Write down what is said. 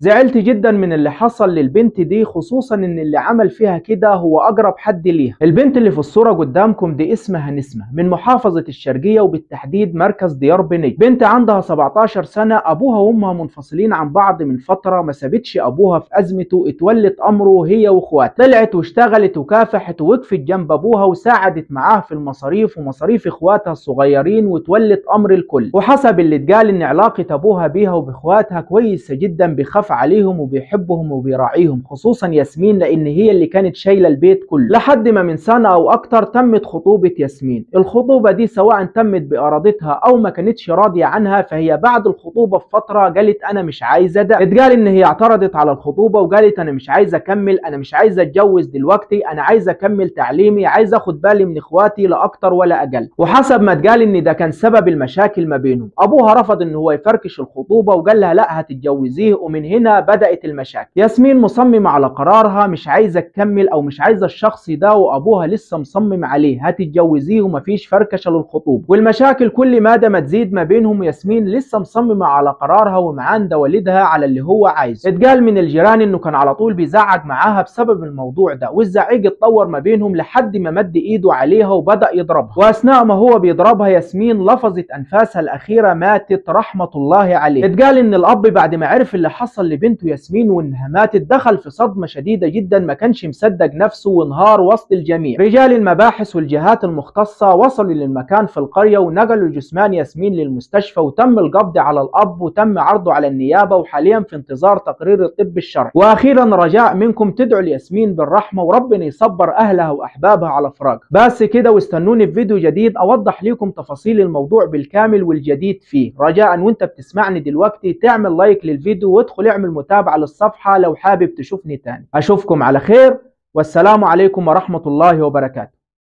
زعلت جدا من اللي حصل للبنت دي، خصوصا ان اللي عمل فيها كده هو اقرب حد ليها. البنت اللي في الصورة قدامكم دي اسمها نسمة، من محافظة الشرقية وبالتحديد مركز ديار بني. بنت عندها 17 سنة، ابوها وامها منفصلين عن بعض من فترة، ما سابتش ابوها في ازمته، اتولت امره هي واخواتها. طلعت واشتغلت وكافحت ووقفت جنب ابوها وساعدت معاه في المصاريف ومصاريف اخواتها الصغيرين، وتولت امر الكل. وحسب اللي اتقال ان علاقة ابوها بيها وباخواتها كويسة جدا، بيخاف عليهم وبيحبهم وبيراعيهم، خصوصا ياسمين لان هي اللي كانت شايله البيت كله. لحد ما من سنه او اكتر تمت خطوبه ياسمين. الخطوبه دي سواء تمت بارادتها او ما كانتش راضيه عنها، فهي بعد الخطوبه بفتره قالت انا مش عايزه ده. اتقال ان هي اعترضت على الخطوبه وقالت انا مش عايزه اكمل، انا مش عايزه اتجوز دلوقتي، انا عايزه اكمل تعليمي، عايزه اخد بالي من اخواتي لا اكتر ولا اقل. وحسب ما اتقال ان ده كان سبب المشاكل ما بينهم. ابوها رفض ان هو يفركش الخطوبه وقال لها لا هتتجوزيه، ومن هنا بدأت المشاكل. ياسمين مصممة على قرارها، مش عايزة تكمل او مش عايزة الشخص ده، وابوها لسه مصمم عليه هتتجوزيه ومفيش فركشة للخطوبة. والمشاكل كل ما ما تزيد ما بينهم، ياسمين لسه مصممة على قرارها ومعاندة والدها على اللي هو عايزه. اتقال من الجيران انه كان على طول بيزعق معاها بسبب الموضوع ده، والزعيق اتطور ما بينهم لحد ما مد ايده عليها وبدأ يضربها. واثناء ما هو بيضربها ياسمين لفظت انفاسها الاخيرة، ماتت رحمة الله عليه. اتقال ان الاب بعد ما عرف اللي حصل لبنته ياسمين وانها ماتت، دخل في صدمة شديدة جدا، ما كانش مصدق نفسه وانهار وسط الجميع. رجال المباحث والجهات المختصة وصلوا للمكان في القرية ونقلوا جثمان ياسمين للمستشفى، وتم القبض على الاب وتم عرضه على النيابة، وحاليا في انتظار تقرير الطب الشرعي. واخيرا رجاء منكم تدعوا لياسمين بالرحمة وربنا يصبر اهلها واحبابها على فراقها. بس كده، واستنوني في فيديو جديد اوضح لكم تفاصيل الموضوع بالكامل والجديد فيه. رجاء وانت بتسمعني دلوقتي تعمل لايك للفيديو وادخل اعمل متابعة للصفحة لو حابب تشوفني تاني. اشوفكم على خير، والسلام عليكم ورحمة الله وبركاته.